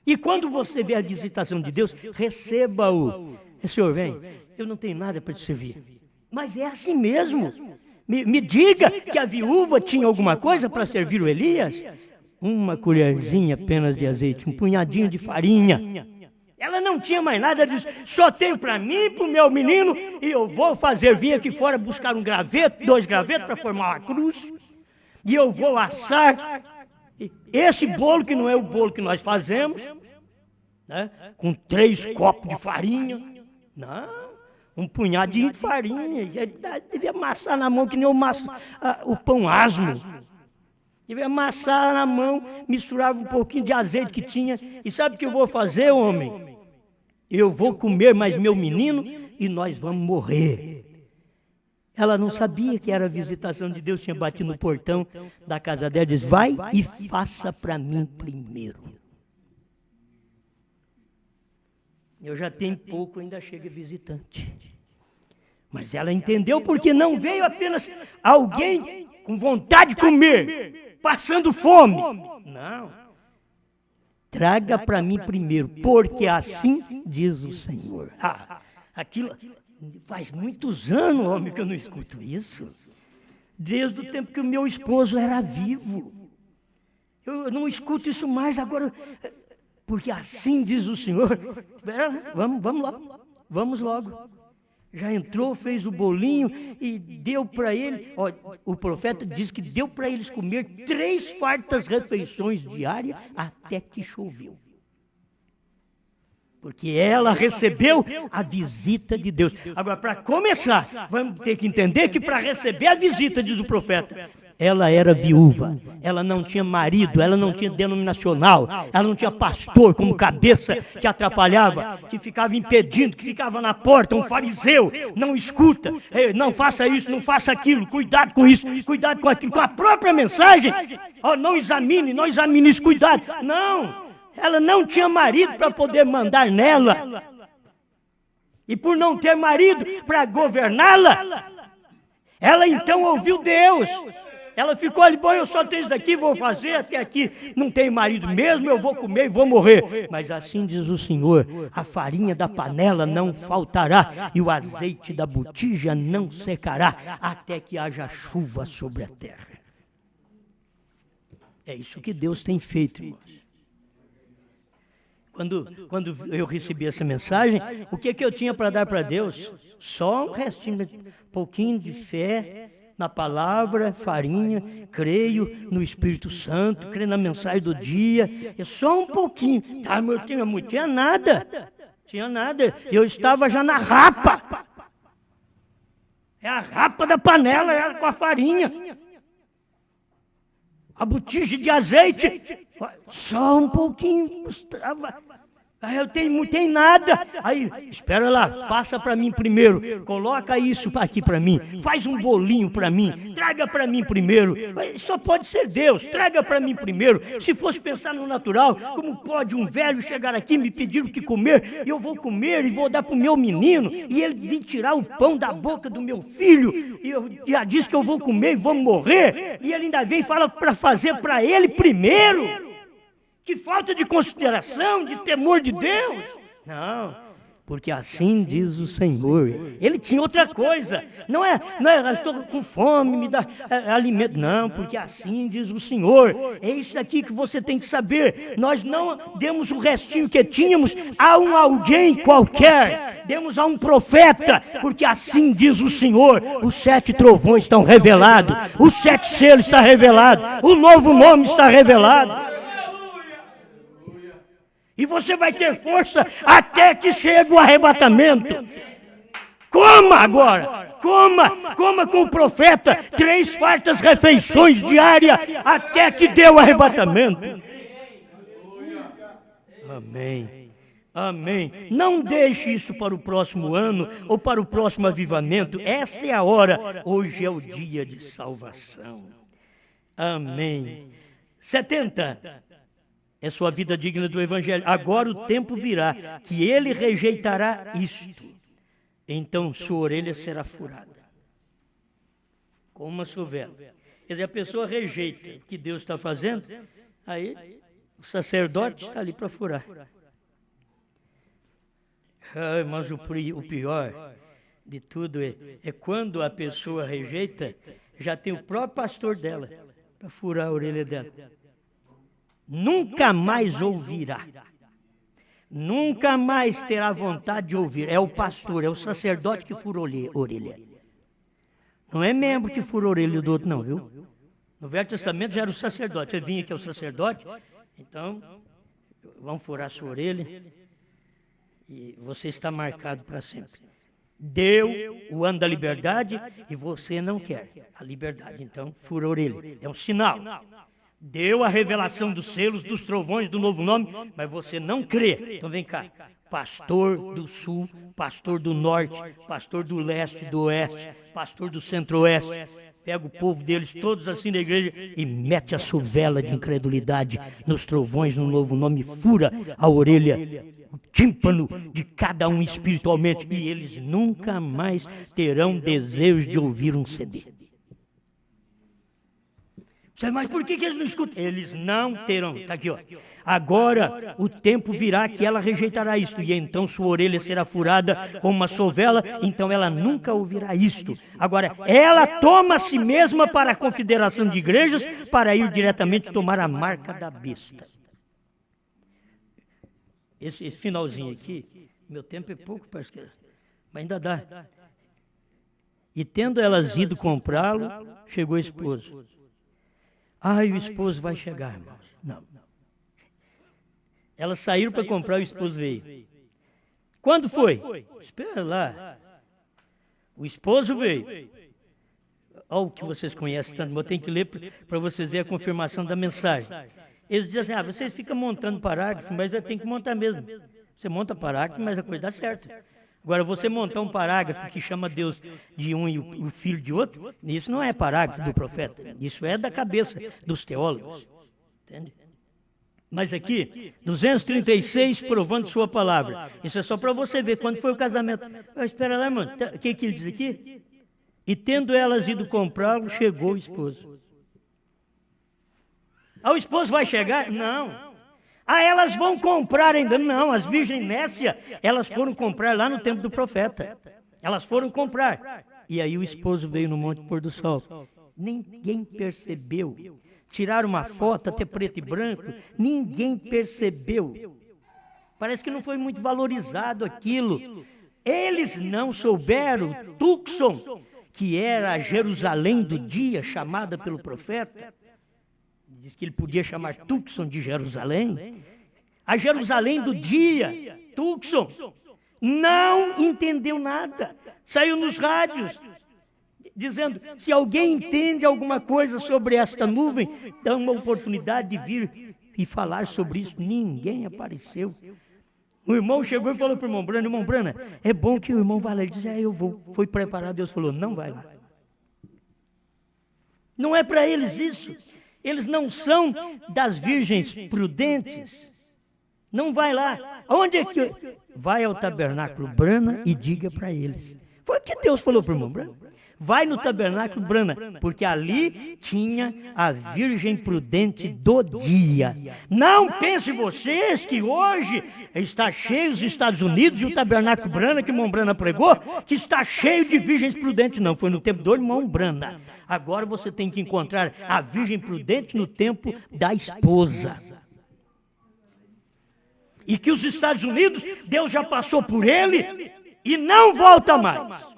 E quando você vê a visitação de Deus, receba-o. Senhor, vem, eu não tenho nada para te servir. Mas é assim mesmo. Me diga que a viúva tinha alguma coisa para servir o Elias? Uma colherzinha apenas de azeite, um punhadinho de farinha. Ela não tinha mais nada disso. Só tenho para mim e para o meu menino, e eu vou vim aqui fora buscar um graveto, 2 gravetos para formar uma cruz, e eu vou assar esse bolo, que não é o bolo que nós fazemos, né? Com 3 copos de farinha. Não. Um punhadinho de farinha, ele devia amassar na mão que nem o pão asmo. Devia amassar na mão, misturava um pouquinho de azeite que tinha. E sabe o que eu vou fazer, homem? Eu vou comer mais meu menino e nós vamos morrer. Ela não sabia que era a visitação de Deus, tinha batido no portão da casa dela e disse, vai e faça para mim primeiro. Eu já tenho pouco, ainda chega visitante. Mas ela entendeu porque não veio apenas alguém com vontade de comer, passando fome. Não. Traga para mim primeiro, porque assim diz o Senhor. Aquilo faz muitos anos, homem, que eu não escuto isso. Desde o tempo que o meu esposo era vivo. Eu não escuto isso mais agora. Porque assim diz o Senhor. Vamos logo. Vamos logo. Já entrou, fez o bolinho e deu para ele. Ó, o profeta diz que deu para eles comer 3 fartas refeições diárias até que choveu. Porque ela recebeu a visita de Deus. Agora, para começar, vamos ter que entender que para receber a visita, diz o profeta, ela era viúva, ela não tinha marido, ela não tinha denominacional, ela não tinha pastor como cabeça que atrapalhava, que ficava impedindo, que ficava na porta, um fariseu, não escuta, não faça isso, não faça aquilo, cuidado com isso, cuidado com aquilo, com a própria mensagem, não examine isso, cuidado. Não, ela não tinha marido para poder mandar nela, e por não ter marido para governá-la, ela então ouviu Deus. Ela ficou ali, bom, eu só tenho isso daqui, vou fazer, até aqui não tenho marido mesmo, eu vou comer e vou morrer. Mas assim diz o Senhor, a farinha da panela não faltará e o azeite da botija não secará, até que haja chuva sobre a terra. É isso que Deus tem feito, irmãos. Quando eu recebi essa mensagem, o que eu tinha para dar para Deus? Só um restinho, um pouquinho de fé na palavra, farinha, creio no Espírito Santo, creio na mensagem do dia, é só um pouquinho. Tá, mas eu tinha nada, eu estava já na rapa. É a rapa da panela, era com a farinha. A botija de azeite, só um pouquinho, mostrava. Aí eu tenho nada. Aí, espera lá, faça para mim primeiro. Coloca isso aqui para mim. Faz um bolinho para mim. Traga para mim primeiro. Só pode ser Deus. Traga para mim primeiro. Se fosse pensar no natural, como pode um velho chegar aqui e me pedir o que comer? Eu vou comer e vou dar para o meu menino. E ele vir tirar o pão da boca do meu filho. E eu já disse que eu vou comer e vamos morrer. E ele ainda vem e fala para fazer para ele primeiro. Que falta de consideração, de temor de Deus. Não, Porque assim diz o Senhor. Ele tinha outra coisa. Não é estou com fome, me dá alimento. Não, porque assim diz o Senhor. É isso daqui que você tem que saber. Nós não demos o restinho que tínhamos a alguém qualquer. Demos a um profeta, porque assim diz o Senhor. Os 7 trovões estão revelados. Os 7 selos estão revelados. O novo nome está revelado. E você vai ter força até que chegue o arrebatamento. Coma agora, coma com o profeta 3 fartas refeições diárias até que dê o arrebatamento. Amém, amém. Não deixe isso para o próximo ano ou para o próximo avivamento. Esta é a hora, hoje é o dia de salvação. Amém. 70. É sua vida digna do Evangelho. Agora o tempo virá que ele rejeitará isto. Então sua orelha será furada. Como uma sovela. Quer dizer, a pessoa rejeita o que Deus está fazendo, aí o sacerdote está ali para furar. Mas o pior de tudo é quando a pessoa rejeita, já tem o próprio pastor dela para furar a orelha dela. Nunca mais ouvirá. Nunca mais terá vontade de ouvir. É o pastor, é o sacerdote que fura a orelha. Não é membro que fura a orelha do outro, não, viu? No Velho Testamento já era o sacerdote. Você vinha aqui, é o sacerdote, então vão furar sua orelha e você está marcado para sempre. Deu o ano da liberdade e você não quer a liberdade, então fura a orelha. É um sinal. Deu a revelação dos selos, dos trovões, do novo nome, mas você não crê. Então vem cá, pastor do sul, pastor do norte, pastor do leste, do oeste, pastor do centro-oeste. Pega o povo deles, todos assim na igreja, e mete a sovela de incredulidade nos trovões, no novo nome, fura a orelha, o tímpano de cada um espiritualmente, e eles nunca mais terão desejo de ouvir um CD. Mas por que eles não escutam? Eles não terão. Está aqui, ó. Agora o tempo virá que ela rejeitará isto, e então sua orelha será furada como uma sovela, então ela nunca ouvirá isto. Agora, ela toma a si mesma para a confederação de igrejas, para ir diretamente tomar a marca da besta. Esse finalzinho aqui, meu tempo é pouco, mas ainda dá. E tendo elas ido comprá-lo, chegou o esposo. O esposo vai chegar, irmãos. Não. Elas saíram para comprar, o esposo veio. Quando foi? Espera lá. O esposo veio. Olha o que vocês conhecem tanto, mas eu tenho que ler para vocês verem a confirmação da mensagem. Eles dizem assim, vocês ficam montando parágrafo, mas eu tenho que montar mesmo. Você monta parágrafo, mas a coisa dá certo. Agora, você montar um parágrafo que chama Deus de um e o filho de outro, isso não é parágrafo do profeta. Isso é da cabeça dos teólogos. Entende? Mas aqui, 236, provando sua palavra. Isso é só para você ver quando foi o casamento. Espera lá, irmão. O que ele diz aqui? E tendo elas ido comprá-lo, chegou o esposo. O esposo vai chegar? Não. Elas vão comprar ainda. Não, as virgens nécias, elas foram comprar lá no tempo do profeta. Elas foram comprar. E aí o esposo veio no Monte Pôr do Sol. Ninguém percebeu. Tiraram uma foto até preto e branco. Ninguém percebeu. Parece que não foi muito valorizado aquilo. Eles não souberam, Tucson, que era a Jerusalém do dia, chamada pelo profeta. Diz que ele podia chamar Tucson de Jerusalém. A Jerusalém do dia, Tucson, não entendeu nada. Saiu nos rádios, dizendo, se alguém entende alguma coisa sobre esta nuvem, dá uma oportunidade de vir e falar sobre isso. Ninguém apareceu. O irmão chegou e falou para o irmão Brana, é bom que o irmão vá lá. Ele disse, eu vou. Foi preparado, Deus falou, não vai lá. Não é para eles isso. Eles não são das virgens prudentes. Não vai lá. Onde é que... Vai ao tabernáculo Brana e diga para eles. Foi o que Deus falou para o irmão Branham. Vai no tabernáculo Branham, porque ali tinha a Virgem Prudente do dia. Não pense vocês que hoje está cheio os Estados Unidos e o tabernáculo Branham que o irmão Branham pregou, que está cheio de virgens prudentes. Não, foi no tempo do irmão Branham. Agora você tem que encontrar a Virgem Prudente no tempo da esposa. E que os Estados Unidos, Deus já passou por ele e não volta mais.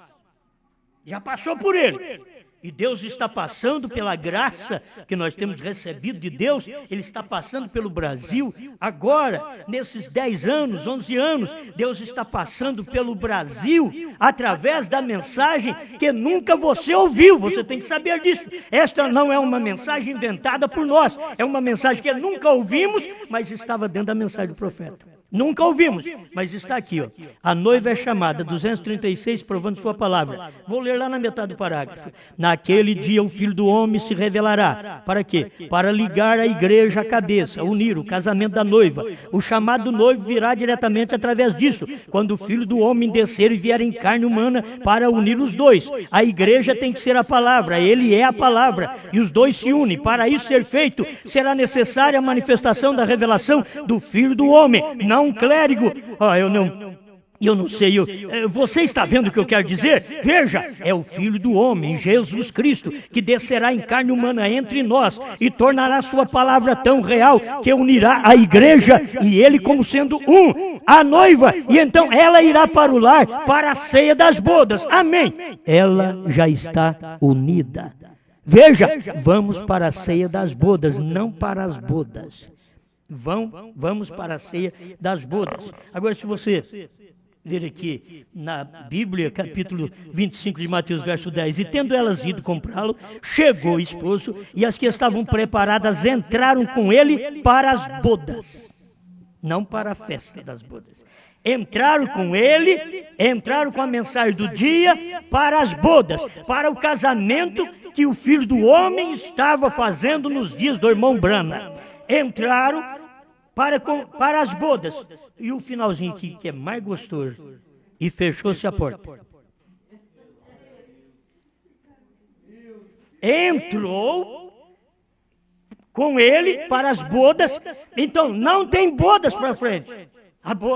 Já passou por ele. E Deus está passando pela graça que nós temos recebido de Deus, Ele está passando pelo Brasil. Agora, nesses 10 anos, 11 anos, Deus está passando pelo Brasil através da mensagem que nunca você ouviu. Você tem que saber disso. Esta não é uma mensagem inventada por nós. É uma mensagem que nunca ouvimos, mas estava dentro da mensagem do profeta. Nunca ouvimos, mas está aqui, ó. A noiva é chamada, 236, provando sua palavra. Vou ler lá na metade do parágrafo. Naquele dia o Filho do Homem se revelará. Para quê? Para ligar a igreja à cabeça, unir o casamento da noiva. O chamado noivo virá diretamente através disso, quando o Filho do Homem descer e vier em carne humana para unir os dois. A igreja tem que ser a palavra, ele é a palavra, e os dois se unem. Para isso ser feito, será necessária a manifestação da revelação do Filho do Homem. Não um clérigo, eu não sei, você está vendo o que eu quero dizer? Veja, é o Filho do Homem, Jesus Cristo, que descerá em carne humana entre nós e tornará sua palavra tão real que unirá a igreja e ele como sendo um, a noiva, e então ela irá para o lar, para a ceia das bodas, amém? Ela já está unida. Veja, vamos para a ceia das bodas, não para as bodas. Vamos para a ceia das bodas. Agora, se você ver aqui na Bíblia, capítulo 25 de Mateus, verso 10, e tendo elas ido comprá-lo, chegou o esposo, e as que estavam preparadas entraram com ele para as bodas, não para a festa das bodas. Entraram com ele, entraram com a mensagem do dia para as bodas, para o casamento que o Filho do Homem estava fazendo nos dias do irmão Branham. Entraram para as bodas. E o finalzinho aqui, que é mais gostoso. E fechou-se a porta. Entrou com ele para as bodas. Então, não tem bodas para frente.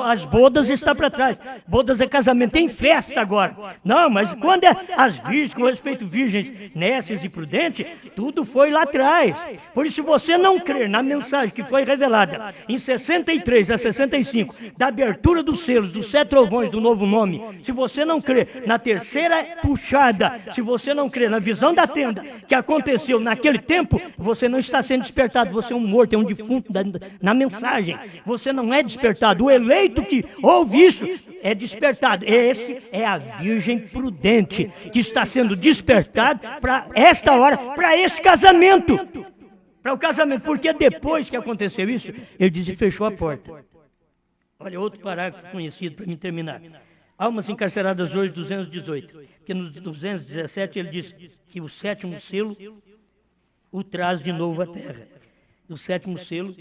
As bodas estão para trás. Bodas é casamento, tem festa agora. Não, mas quando é as virgens, com respeito virgens, nécias e prudentes, tudo foi lá atrás. Por isso, se você não crer na mensagem que foi revelada em 63 a 65, da abertura dos selos, dos 7 trovões do novo nome, se você não crer na terceira puxada, se você não crer na visão da tenda que aconteceu naquele tempo, você não está sendo despertado, você é um morto, é um defunto na mensagem. Você não é despertado. O eleito que ouve isso é despertado. Esse é a Virgem Prudente que está sendo despertado para esta hora, para esse casamento. Para o casamento, porque depois que aconteceu isso, ele diz e fechou a porta. Olha, outro parágrafo conhecido para mim terminar. Almas encarceradas hoje, 218. Porque no 217 ele diz que o 7º selo o traz de novo à terra. O 7º selo,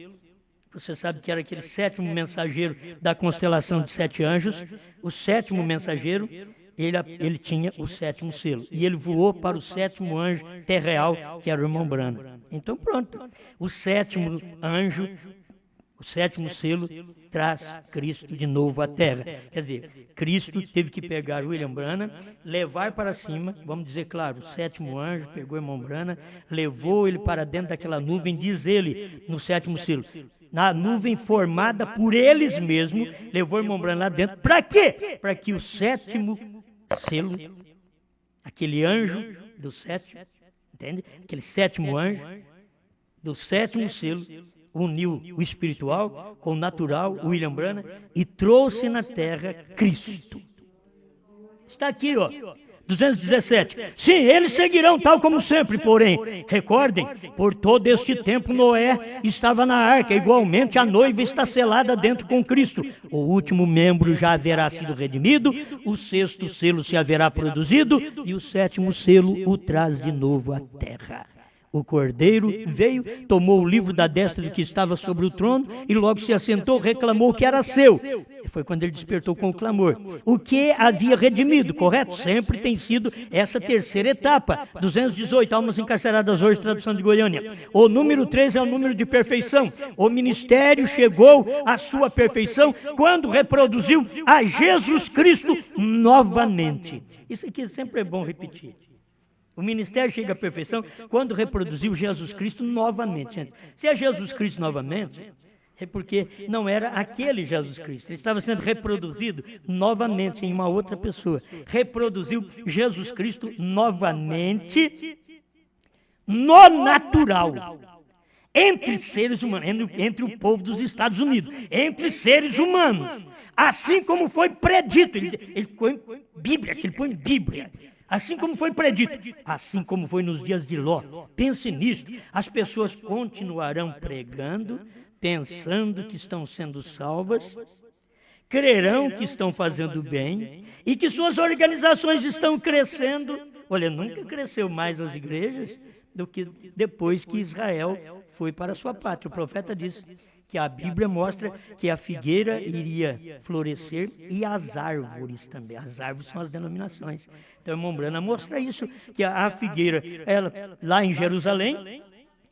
você sabe que era aquele 7º mensageiro da constelação de 7 anjos. O 7º mensageiro, ele tinha o 7º selo. E ele voou para o 7º anjo terreal, que era o irmão Branham. Então pronto, o 7º anjo, o 7º selo, traz Cristo de novo à terra. Quer dizer, Cristo teve que pegar o William Branham, levar para cima, vamos dizer claro, o 7º anjo pegou o irmão Branham, levou ele para dentro daquela nuvem, diz ele, no 7º selo, na nuvem formada por eles mesmos, levou o irmão Branham lá dentro. Para quê? Para que o 7º selo, aquele anjo do 7º, entende? Aquele 7º anjo do 7º selo, uniu o espiritual com o natural, o William Branham, e trouxe na terra Cristo. Está aqui, ó. 217. Sim, eles seguirão tal como sempre, porém, recordem, por todo este tempo Noé estava na arca, igualmente a noiva está selada dentro com Cristo. O último membro já haverá sido redimido, o 6º selo se haverá produzido, e o 7º selo o traz de novo à terra. O cordeiro veio, tomou o livro da destra do que estava sobre o trono e logo se assentou, reclamou que era seu. Foi quando ele despertou com o clamor. O que havia redimido, correto? Sempre tem sido essa terceira etapa. 218 almas encarceradas hoje, tradução de Goiânia. O número 3 é o número de perfeição. O ministério chegou à sua perfeição quando reproduziu a Jesus Cristo novamente. Isso aqui sempre é bom repetir. O ministério chega à perfeição quando reproduziu Jesus Cristo novamente. Gente, se é Jesus Cristo novamente, é porque não era aquele Jesus Cristo. Ele estava sendo reproduzido novamente em uma outra pessoa. Reproduziu Jesus Cristo novamente no natural. Entre seres humanos, entre o povo dos Estados Unidos. Entre seres humanos. Assim como foi predito. Ele põe Bíblia, que ele põe Bíblia. Assim como foi predito, assim como foi nos dias de Ló. Pense nisso. As pessoas continuarão pregando, pensando que estão sendo salvas, crerão que estão fazendo bem e que suas organizações estão crescendo. Olha, nunca cresceu mais as igrejas do que depois que Israel foi para a sua pátria. O profeta disse que a Bíblia mostra que a figueira iria florescer e as árvores também. As árvores são as denominações. Então, irmão Brana mostra isso, que a figueira, ela, lá em Jerusalém,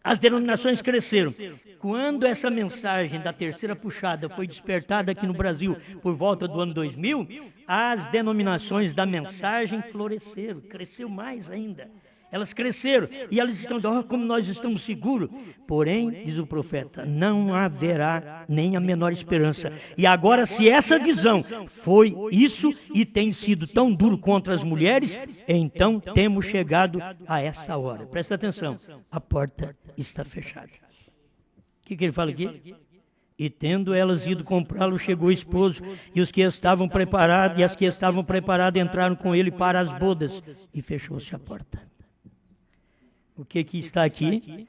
as denominações cresceram. Quando essa mensagem da terceira puxada foi despertada aqui no Brasil, por volta do ano 2000, as denominações da mensagem floresceram, cresceu mais ainda. Elas cresceram e elas estão, como nós estamos seguros. Porém, diz o profeta, não haverá nem a menor esperança. E agora, se essa visão foi isso e tem sido tão duro contra as mulheres, então temos chegado a essa hora. Presta atenção, a porta está fechada. O que ele fala aqui? E tendo elas ido comprá-lo, chegou o esposo, e os que estavam preparados, e as que estavam preparadas entraram com ele para as bodas, e fechou-se a porta. O que está aqui?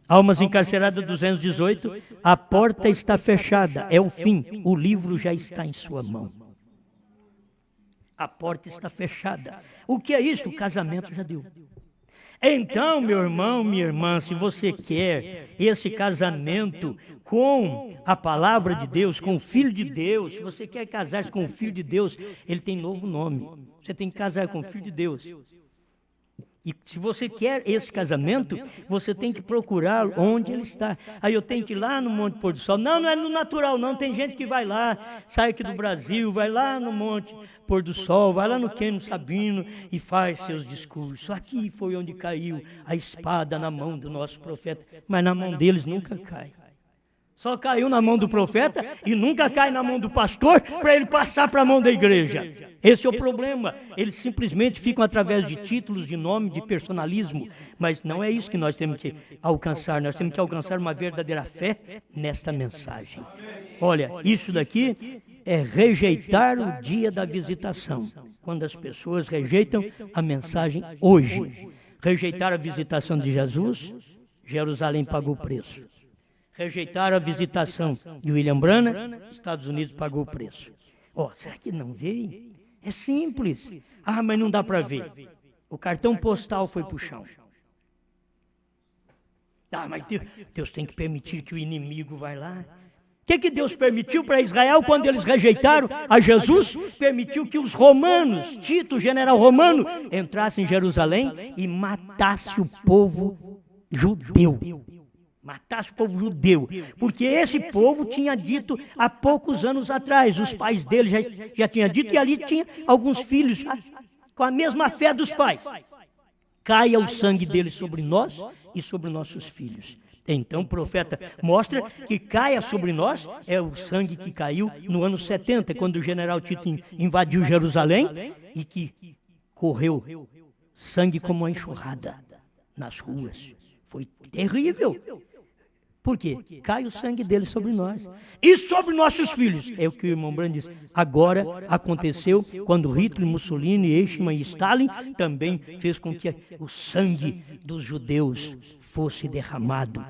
Almas encarceradas 218, a porta está fechada, é o fim, o livro já está em sua mão. A porta está fechada. O que é isso? O casamento já deu. Então, meu irmão, minha irmã, se você quer esse casamento com a palavra de Deus, com o Filho de Deus, se você quer casar-se com o Filho de Deus, ele tem novo nome. Você tem que casar com o Filho de Deus. E se você quer esse casamento, você tem que procurar onde ele está. Aí eu tenho que ir lá no Monte Pôr do Sol. Não, não é no natural, não. Tem gente que vai lá, sai aqui do Brasil, vai lá no Monte Pôr do Sol, vai lá no Quênio Sabino e faz seus discursos. Aqui foi onde caiu a espada na mão do nosso profeta, mas na mão deles nunca cai. Só caiu na mão do profeta e nunca cai na mão do pastor para ele passar para a mão da igreja. Esse é o problema. Eles simplesmente ficam através de títulos, de nome, de personalismo. Mas não é isso que nós temos que alcançar. Nós temos que alcançar uma verdadeira fé nesta mensagem. Olha, isso daqui é rejeitar o dia da visitação. Quando as pessoas rejeitam a mensagem hoje. Rejeitar a visitação de Jesus, Jerusalém pagou o preço. Rejeitaram a visitação de William Branham, Estados Unidos pagou o preço. Será que não veio? É simples. Mas não dá para ver. O cartão postal foi para o chão. Mas Deus tem que permitir que o inimigo vá lá. O que Deus permitiu para Israel quando eles rejeitaram a Jesus? Permitiu que os romanos, Tito, o general romano, entrassem em Jerusalém e matasse o povo judeu. Matasse o povo judeu, porque esse povo tinha dito há poucos anos atrás, os pais dele já tinham dito, e ali tinha alguns filhos com a mesma fé dos pais. Caia o sangue deles sobre nós e sobre nossos filhos. Então o profeta mostra que caia sobre nós é o sangue que caiu no ano 70, quando o general Tito invadiu Jerusalém e que correu sangue como uma enxurrada nas ruas. Foi terrível. Por quê? Cai o sangue dele sobre nós. E sobre nossos filhos. É o que o irmão Branham diz. Agora aconteceu quando Hitler, Mussolini, Eichmann e Stalin também fez com que o sangue dos judeus fosse derramado.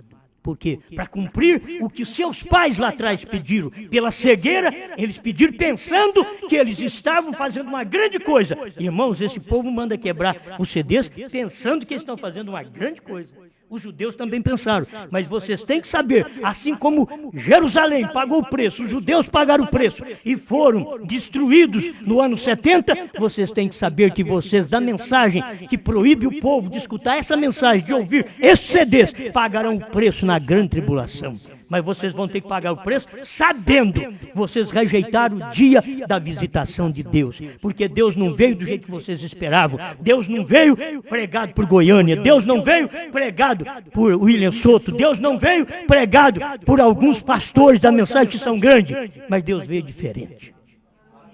Por quê? Para cumprir o que seus pais lá atrás pediram. Pela cegueira, eles pediram pensando que eles estavam fazendo uma grande coisa. Irmãos, esse povo manda quebrar os CDs pensando que eles estão fazendo uma grande coisa. Os judeus também pensaram, mas vocês têm que saber, assim como Jerusalém pagou o preço, os judeus pagaram o preço e foram destruídos no ano 70, vocês têm que saber que vocês, da mensagem que proíbe o povo de escutar essa mensagem, de ouvir esses CDs, pagarão o preço na grande tribulação. Mas vocês vão ter que pagar o preço sabendo que vocês rejeitaram o dia da visitação de Deus. Porque Deus não veio do jeito que vocês esperavam. Deus não veio pregado por Goiânia. Deus não veio pregado por William Soto. Deus não veio pregado por alguns pastores da mensagem que são grandes. Mas Deus veio diferente.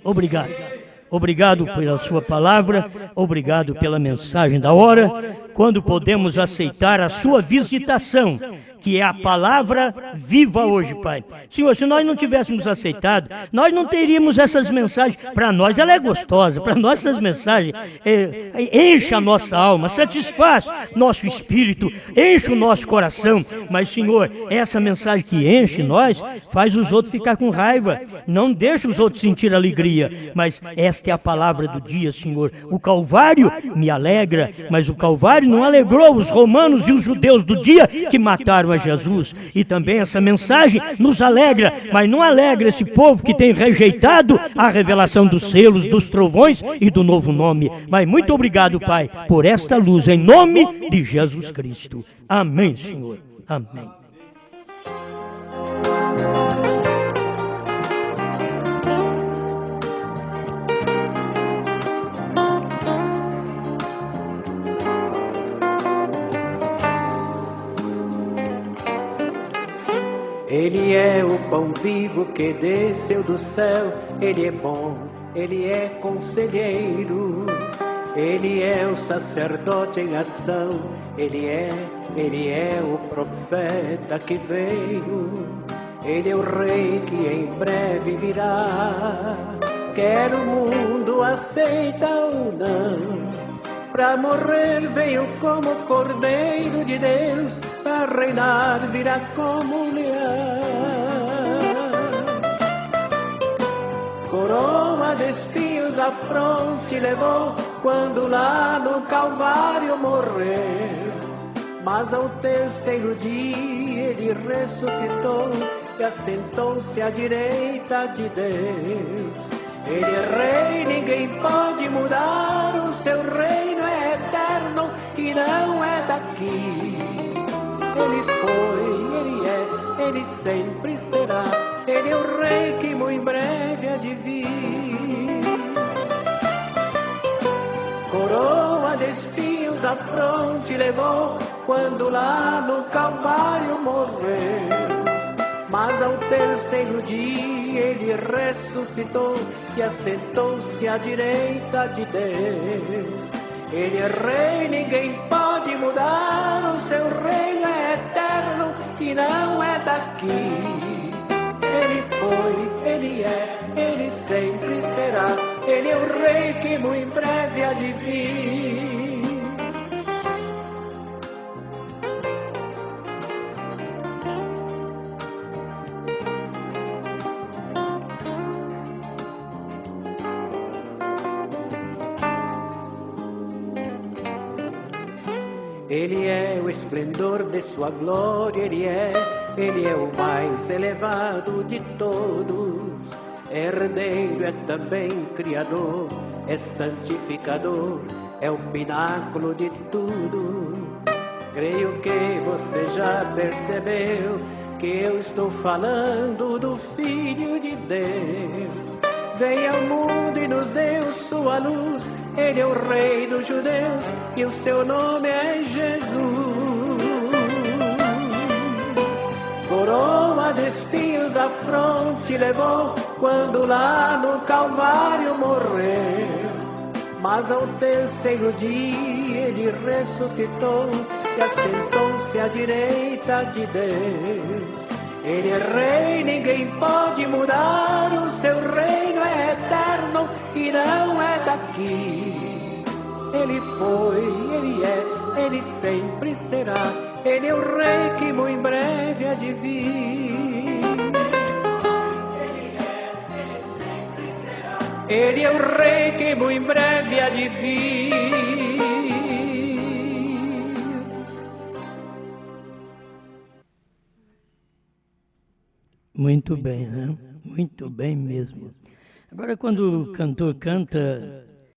Obrigado. Obrigado pela sua palavra. Obrigado pela mensagem da hora. Quando podemos aceitar a sua visitação, que é a palavra viva hoje, Pai. Senhor, se nós não tivéssemos aceitado, nós não teríamos essas mensagens. Para nós ela é gostosa, para nós essas mensagens enche a nossa alma, satisfaz nosso espírito, enche o nosso coração. Mas, Senhor, essa mensagem que enche nós, faz os outros ficar com raiva. Não deixa os outros sentir alegria. Mas esta é a palavra do dia, Senhor. O Calvário me alegra, mas o Calvário não alegrou os romanos e os judeus do dia que mataram a Jesus. E também essa mensagem nos alegra, mas não alegra esse povo que tem rejeitado a revelação dos selos, dos trovões e do novo nome. Mas muito obrigado, Pai, por esta luz, em nome de Jesus Cristo. Amém, Senhor. Amém. Ele é o pão vivo que desceu do céu. Ele é bom, ele é conselheiro. Ele é o sacerdote em ação. Ele é o profeta que veio. Ele é o rei que em breve virá. Quer o mundo aceita ou não, pra morrer veio como Cordeiro de Deus, pra reinar virá como leão. Coroa de espinhos da fronte levou, quando lá no Calvário morreu. Mas ao terceiro dia ele ressuscitou e assentou-se à direita de Deus. Ele é rei, ninguém pode mudar, o seu reino é eterno e não é daqui. Ele foi, ele é, ele sempre será, ele é o rei que muito em breve há de vir. Coroa de espinhos da fronte levou, quando lá no Calvário morreu. Mas ao terceiro dia ele ressuscitou e assentou-se à direita de Deus. Ele é rei, ninguém pode mudar, o seu reino é eterno e não é daqui. Ele foi, ele é, ele sempre será, ele é o rei que muito em breve há de vir. Ele é o esplendor de sua glória, ele é o mais elevado de todos. Herdeiro é também criador, é santificador, é o pináculo de tudo. Creio que você já percebeu que eu estou falando do Filho de Deus. Veio ao mundo e nos deu sua luz. Ele é o rei dos judeus e o seu nome é Jesus. Coroa de espinhos da fronte levou, quando lá no Calvário morreu. Mas ao terceiro dia ele ressuscitou e assentou-se à direita de Deus. Ele é rei, ninguém pode mudar, o seu reino é eterno e não é daqui. Ele foi, ele é, ele sempre será, ele é o rei que muito em breve há de vir. Ele é, ele sempre será, ele é o rei que muito em breve há de vir. Muito bem, né? Muito bem mesmo. Agora, quando o cantor canta